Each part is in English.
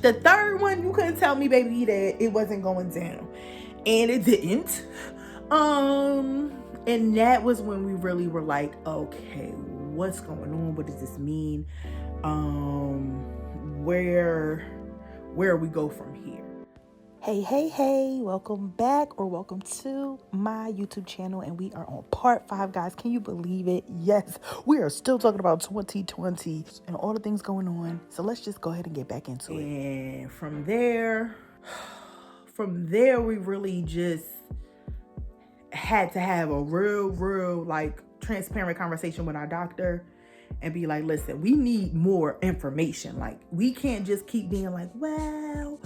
The third one, you couldn't tell me, baby, that it wasn't going down. And it didn't. And that was when we really were like, okay, what's going on? What does this mean? Where we go from here? Hey, welcome back or welcome to my YouTube channel, and we are on part 5, guys. Can you believe it? Yes, we are still talking about 2020 and all the things going on. So let's just go ahead and get back into it. And from there, we really just had to have a real like transparent conversation with our doctor and be like, listen, we need more information. Like, we can't just keep being like, well,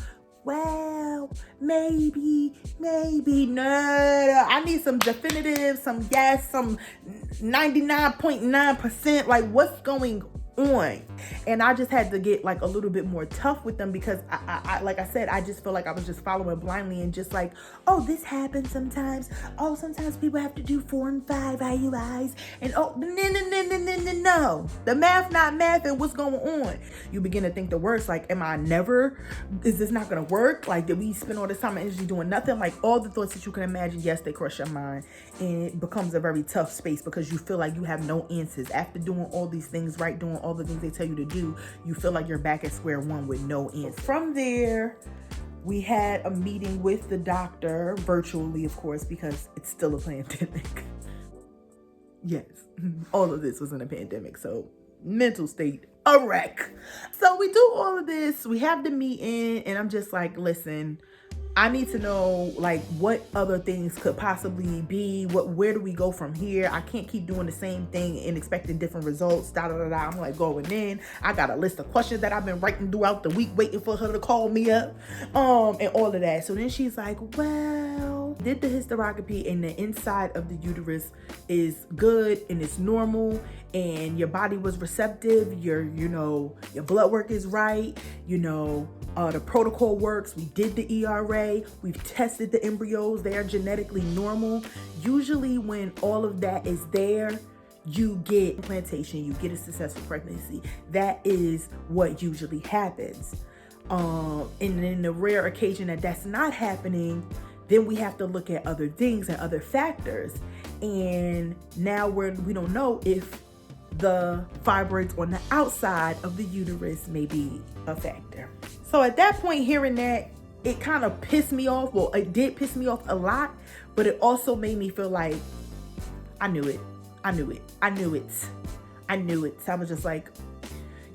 maybe. No, I need some definitive, some yes, some 99.9%. Like, what's going on? And I just had to get like a little bit more tough with them, because I like I said, I just feel like I was just following blindly and just like, oh, this happens sometimes. Oh, sometimes people have to do 4 and 5 IUIs, and oh, no, the math not math, and what's going on? You begin to think the worst. Like, is this not gonna work? Like, did we spend all this time and energy doing nothing? Like, all the thoughts that you can imagine, yes, they cross your mind, and it becomes a very tough space because you feel like you have no answers after doing all these things, right? Doing all the things they tell you to do, you feel like you're back at square one with no answer. From there, we had a meeting with the doctor virtually, of course, because it's still a pandemic. Yes, all of this was in a pandemic, so mental state a wreck. So we do all of this, we have the meeting, and I'm just like, listen, I need to know, like, what other things could possibly be. Where do we go from here? I can't keep doing the same thing and expecting different results. I'm like going in. I got a list of questions that I've been writing throughout the week, waiting for her to call me up, and all of that. So then she's like, well, did the hysteroscopy, and the inside of the uterus is good and it's normal, and your body was receptive. Your blood work is right. The protocol works. We did the ERA. We've tested the embryos. They are genetically normal. Usually when all of that is there, you get implantation, you get a successful pregnancy. That is what usually happens. And in the rare occasion that that's not happening, then we have to look at other things and other factors. And now we don't know if the fibroids on the outside of the uterus may be a factor. So at that point, hearing that, it kind of pissed me off. Well, it did piss me off a lot, but it also made me feel like I knew it. So I was just like,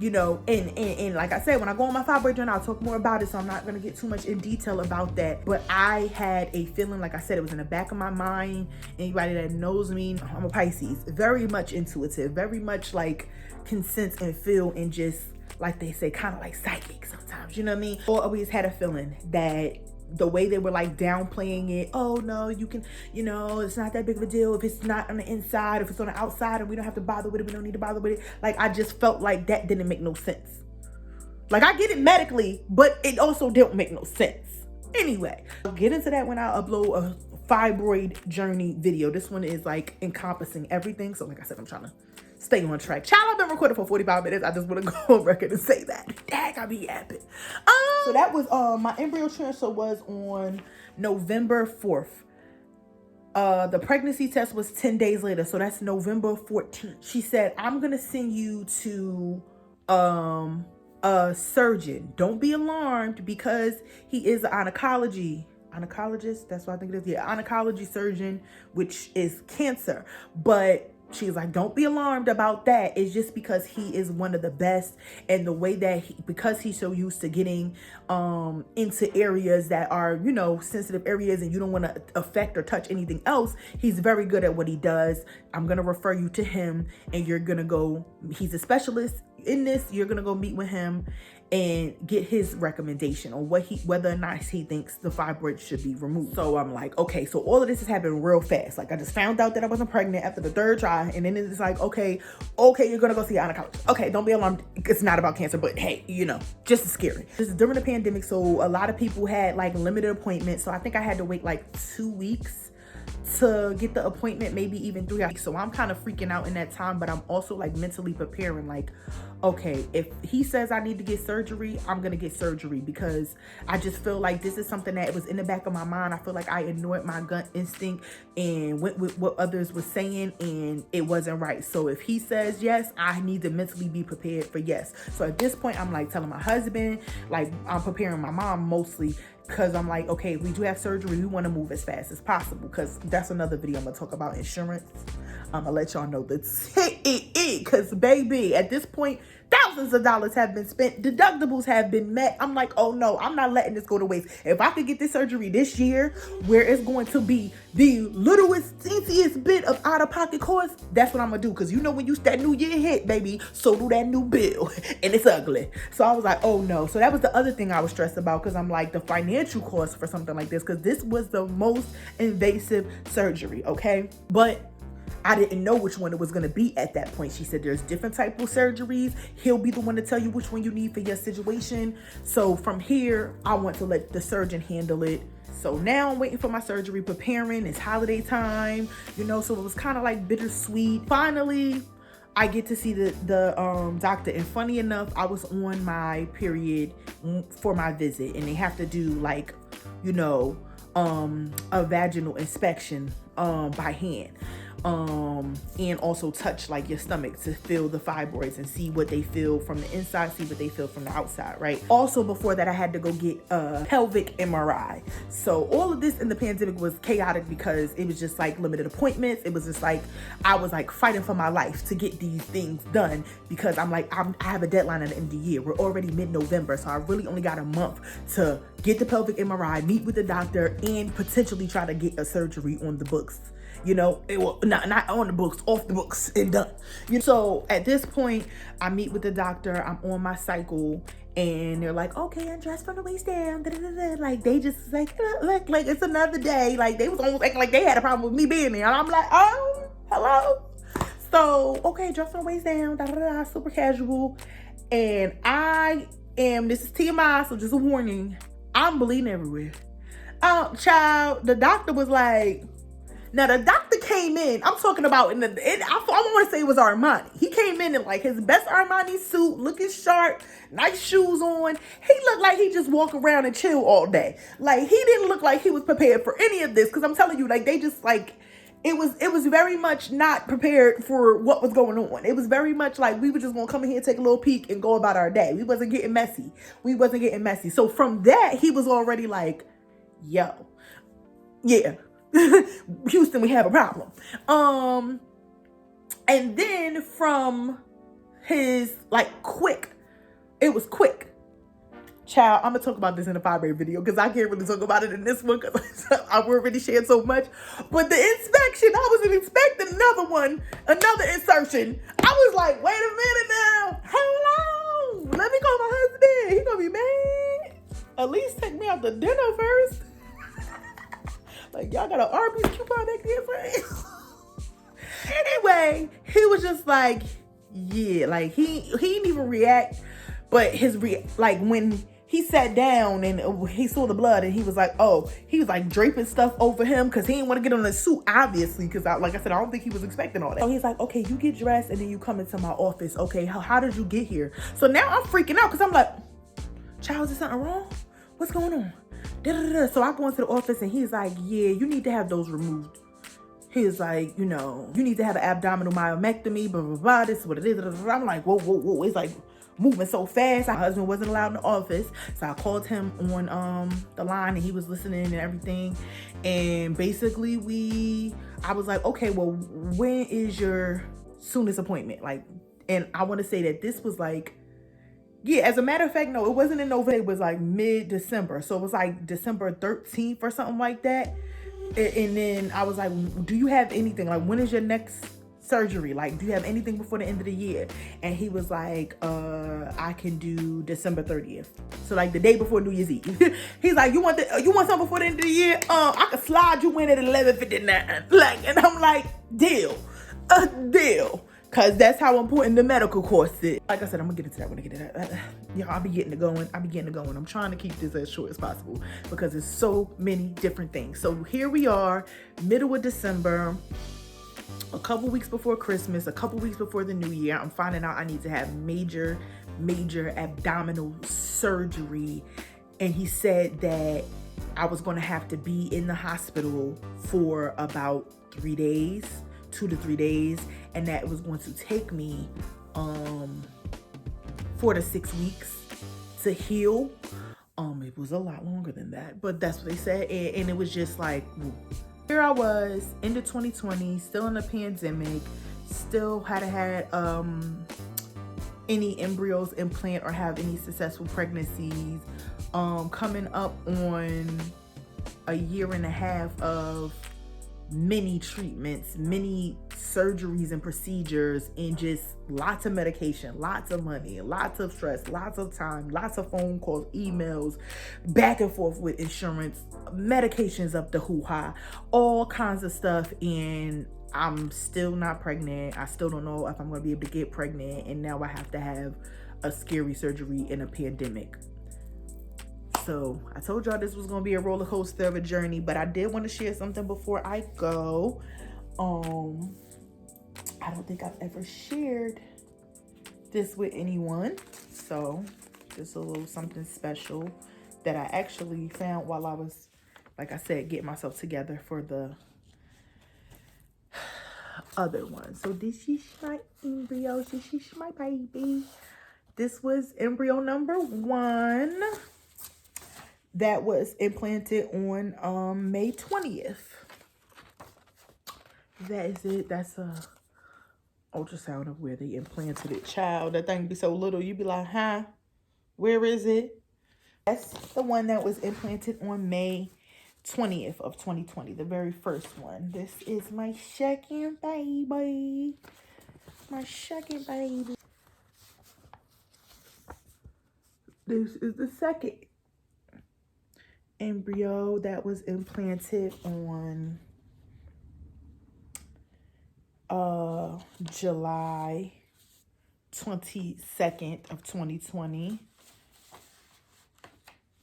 and like I said, when I go on my fibroid journey, I'll talk more about it, so I'm not going to get too much in detail about that. But I had a feeling, like I said, it was in the back of my mind. Anybody that knows me, I'm a Pisces, very much intuitive, very much like can sense and feel, and just, like they say, kind of like psychic sometimes, you know what I mean? I always had a feeling that the way they were like downplaying it, oh no, you can, it's not that big of a deal if it's not on the inside, if it's on the outside, and we don't have to bother with it, we don't need to bother with it. Like, I just felt like that didn't make no sense. Like, I get it medically, but it also didn't make no sense. Anyway, I'll get into that when I upload a fibroid journey video. This one is like encompassing everything. So like I said, I'm trying to stay on track. Child, I've been recording for 45 minutes. I just want to go on record and say that. Dang, I be yapping. So that was, my embryo transfer was on November 4th. The pregnancy test was 10 days later. So that's November 14th. She said, I'm going to send you to, a surgeon. Don't be alarmed, because he is an oncologist. That's what I think it is. Yeah, oncology surgeon, which is cancer. But she's like, don't be alarmed about that. It's just because he is one of the best, and the way that because he's so used to getting into areas that are, sensitive areas, and you don't want to affect or touch anything else, he's very good at what he does. I'm going to refer you to him, and you're going to go, he's a specialist in this. You're going to go meet with him and get his recommendation on whether or not he thinks the fibroids should be removed. So I'm like, okay, so all of this has happened real fast. Like, I just found out that I wasn't pregnant after the 3rd try, and then it's like, okay, you're gonna go see an oncologist. Okay, don't be alarmed. It's not about cancer, but hey, just as scary. This is during the pandemic, so a lot of people had like limited appointments. So I think I had to wait like 2 weeks to get the appointment, maybe even 3 weeks. So I'm kind of freaking out in that time, but I'm also like mentally preparing, like, okay, if he says I need to get surgery, I'm gonna get surgery, because I just feel like this is something that was in the back of my mind. I feel like I ignored my gut instinct and went with what others were saying, and it wasn't right. So if he says yes, I need to mentally be prepared for yes. So at this point, I'm like telling my husband, like I'm preparing my mom mostly, because I'm like, okay, if we do have surgery, we want to move as fast as possible, because that's another video I'm gonna talk about insurance. I'm gonna let y'all know that's because baby, at this point, thousands of dollars have been spent, deductibles have been met. I'm like, oh no, I'm not letting this go to waste. If I could get this surgery this year, where it's going to be the littlest, teeniest bit of out-of-pocket cost, that's what I'm gonna do. Because you know, when that new year hit, baby, so do that new bill, and it's ugly. So I was like, oh no. So that was the other thing I was stressed about, because I'm like, the financial cost for something like this, because this was the most invasive surgery, okay? But I didn't know which one it was going to be at that point. She said there's different type of surgeries. He'll be the one to tell you which one you need for your situation. So from here, I want to let the surgeon handle it. So now I'm waiting for my surgery, preparing. It's holiday time, you know, so it was kind of like bittersweet. Finally, I get to see the doctor, and funny enough, I was on my period for my visit, and they have to do like, you know, a vaginal inspection by hand. And also touch like your stomach to feel the fibroids and see what they feel from the inside, see what they feel from the outside, right? Also, before that, I had to go get a pelvic MRI. So all of this in the pandemic was chaotic, because it was just like limited appointments. It was just like, I was like fighting for my life to get these things done, because I'm like, I have a deadline at the end of the year. We're already mid-November, so I really only got a month to get the pelvic MRI, meet with the doctor, and potentially try to get a surgery on the books. You know, it will not on the books, off the books, and done. So at this point, I meet with the doctor. I'm on my cycle, and they're like, okay, undress from the waist down. Da, da, da, da. Like, they just like, look, like it's another day. Like, they was almost acting like they had a problem with me being there. And I'm like, oh, hello. So, okay, dress from the waist down, da, da, da, super casual. And this is TMI, so just a warning, I'm bleeding everywhere. Child, the doctor was like, now the doctor came in, I'm talking about I want to say it was Armani. He came in like his best Armani suit, looking sharp, nice shoes on. He looked like he just walk around and chill all day. Like, he didn't look like he was prepared for any of this, because I'm telling you, like, they just like, it was very much not prepared for what was going on. It was very much like we were just gonna come in here, take a little peek, and go about our day. We wasn't getting messy. So from that, he was already like, yo, yeah. Houston, we have a problem. And then from his like it was quick. Child, I'm gonna talk about this in a fibroid video, because I can't really talk about it in this one, because I've already shared so much. But the inspection, I was expecting another insertion. I was like, wait a minute now, hold on, let me call my husband. He gonna be mad. At least take me out to dinner first. Like, y'all got an Arby's coupon back there for it? Anyway, he was just like, yeah, like he didn't even react, but like when he sat down and he saw the blood, and he was like, oh, he was like draping stuff over him, because he didn't want to get on the suit, obviously, because like I said, I don't think he was expecting all that. So he's like, okay, you get dressed and then you come into my office. Okay, how did you get here? So now I'm freaking out, because I'm like, child, is there something wrong? What's going on? So I go into the office, and he's like, yeah, you need to have those removed. He's like, you know, you need to have an abdominal myomectomy, blah, blah, blah, this is what it is. I'm like, whoa, whoa, whoa. It's like moving so fast. My husband wasn't allowed in the office. So I called him on the line, and he was listening and everything. And basically I was like, okay, well, when is your soonest appointment? Like, and I want to say that this was like, yeah, as a matter of fact, no, it wasn't in November. It was like mid-December. So it was like December 13th or something like that. And then I was like, do you have anything? Like, when is your next surgery? Like, do you have anything before the end of the year? And he was like, I can do December 30th. So like the day before New Year's Eve. He's like, you want something before the end of the year? I could slide you in at 11:59. Like, and I'm like, deal. Because that's how important the medical course is. Like I said, I'm gonna get into that when I get into that. Y'all, I'll be getting it going. I'm trying to keep this as short as possible because there's so many different things. So here we are, middle of December, a couple weeks before Christmas, a couple weeks before the new year. I'm finding out I need to have major abdominal surgery. And he said that I was gonna have to be in the hospital for about 3 days, 2 to 3 days, and that it was going to take me 4 to 6 weeks to heal. It was a lot longer than that, but that's what they said. And it was just like, here I was, end of 2020, still in the pandemic, still hadn't had any embryos implant or have any successful pregnancies, coming up on a year and a half of many treatments, many surgeries and procedures, and just lots of medication, lots of money, lots of stress, lots of time, lots of phone calls, emails, back and forth with insurance, medications up the hoo-ha, all kinds of stuff. And I'm still not pregnant. I still don't know if I'm going to be able to get pregnant. And now I have to have a scary surgery in a pandemic. So I told y'all this was going to be a roller coaster of a journey, but I did want to share something before I go. I don't think I've ever shared this with anyone. So just a little something special that I actually found while I was, like I said, getting myself together for the other one. So this is my embryo. This is my baby. This was embryo number 1. That was implanted on May 20th. That is it. That's a ultrasound of where they implanted it. Child, that thing be so little. You be like, huh? Where is it? That's the one that was implanted on May 20th of 2020. The very first one. This is my second baby. My second baby. This is the second embryo that was implanted on July 22nd of 2020.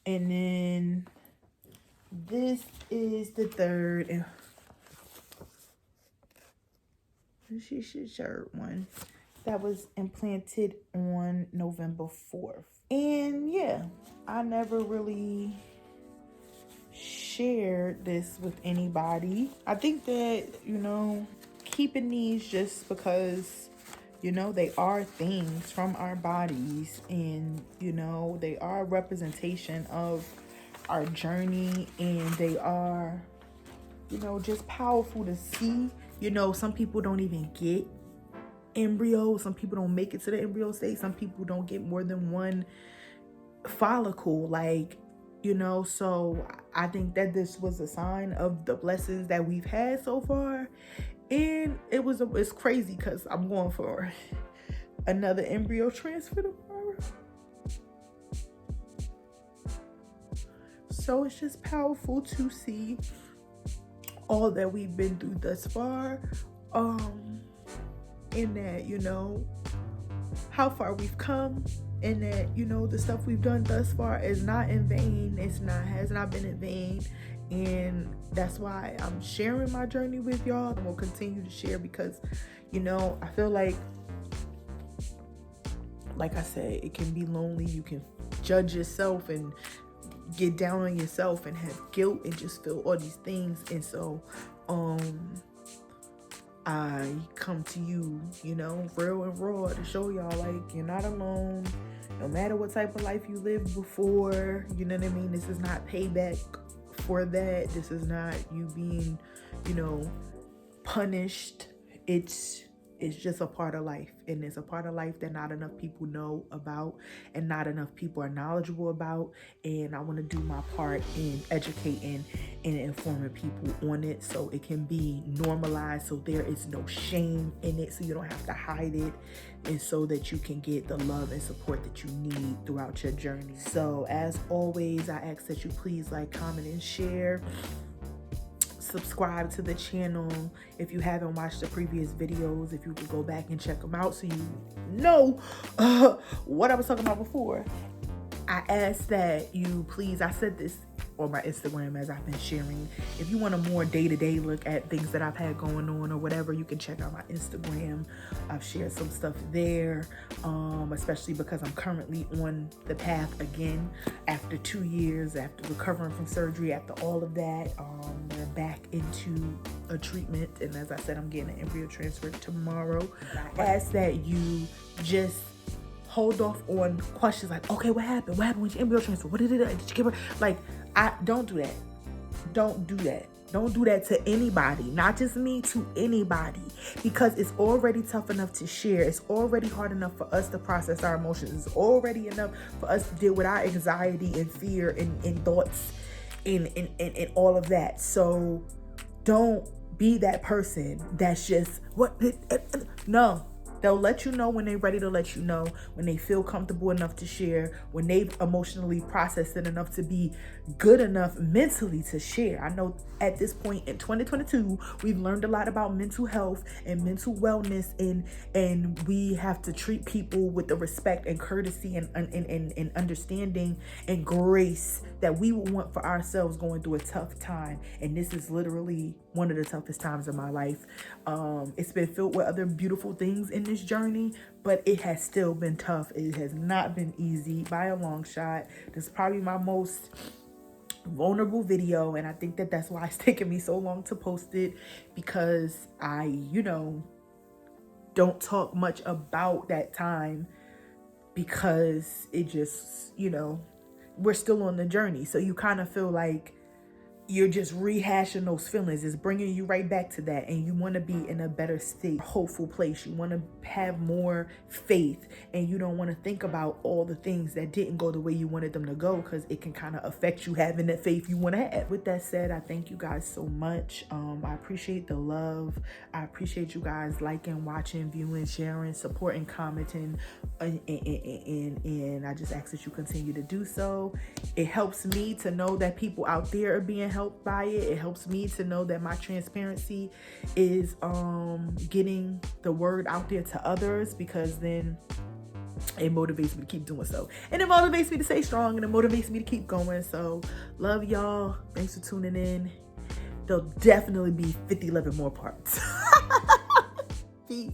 And then this is the third. This is the third one that was implanted on November 4th. And yeah, I never really shared this with anybody. I think that, keeping these just because, they are things from our bodies, and, they are a representation of our journey, and they are, just powerful to see. Some people don't even get embryos. Some people don't make it to the embryo stage. Some people don't get more than one follicle, so I think that this was a sign of the blessings that we've had so far. And it's crazy because I'm going for another embryo transfer tomorrow. So it's just powerful to see all that we've been through thus far. In that, how far we've come, and that, the stuff we've done thus far is not in vain. Has not been in vain. And that's why I'm sharing my journey with y'all, and will continue to share because, I feel like I said, it can be lonely. You can judge yourself and get down on yourself and have guilt and just feel all these things. And so, I come to you, real and raw to show y'all, you're not alone. No matter what type of life you lived before, you know what I mean? This is not payback for that. This is not you being, punished. It's just a part of life, and it's a part of life that not enough people know about, and not enough people are knowledgeable about. And I want to do my part in educating and informing people on it, so it can be normalized, so there is no shame in it, so you don't have to hide it, and so that you can get the love and support that you need throughout your journey. So as always, I ask that you please like, comment, and share. subscribe to the channel. If you haven't watched the previous videos, if you could go back and check them out so you know what I was talking about before. I ask that you please, I said this on my Instagram as I've been sharing, if you want a more day-to-day look at things that I've had going on or whatever, you can check out my Instagram. I've shared some stuff there, especially because I'm currently on the path again after 2 years, after recovering from surgery, after all of that. We're back into a treatment, and as I said, I'm getting an embryo transfer tomorrow. I ask that you just hold off on questions like, okay, what happened? What happened with your embryo transfer? What did you give her? Like, don't do that. Don't do that. Don't do that to anybody, not just me, to anybody, because it's already tough enough to share. It's already hard enough for us to process our emotions. It's already enough for us to deal with our anxiety and fear and thoughts and all of that. So don't be that person that's just, no. They'll let you know when they're ready to let you know, when they feel comfortable enough to share, when they've emotionally processed it enough to be good enough mentally to share. I know at this point in 2022, we've learned a lot about mental health and mental wellness, and we have to treat people with the respect and courtesy and understanding and grace that we would want for ourselves going through a tough time. And this is literally one of the toughest times of my life. It's been filled with other beautiful things in this journey, but it has still been tough. It has not been easy by a long shot. This is probably my most vulnerable video, and I think that that's why it's taken me so long to post it, because I, don't talk much about that time, because it just, we're still on the journey. So you kind of feel like you're just rehashing those feelings. It's bringing you right back to that, and you want to be in a better state, hopeful place. You want to have more faith, and you don't want to think about all the things that didn't go the way you wanted them to go, because it can kind of affect you having that faith you want to have. With that said, I thank you guys so much. I appreciate the love. I appreciate you guys liking, watching, viewing, sharing, supporting, commenting, and I just ask that you continue to do so. It helps me to know that people out there are being helped by it. It helps me to know that my transparency is getting the word out there to others, because then it motivates me to keep doing so, and it motivates me to stay strong, and it motivates me to keep going. So love y'all. Thanks for tuning in. There'll definitely be 50 more parts. Peace.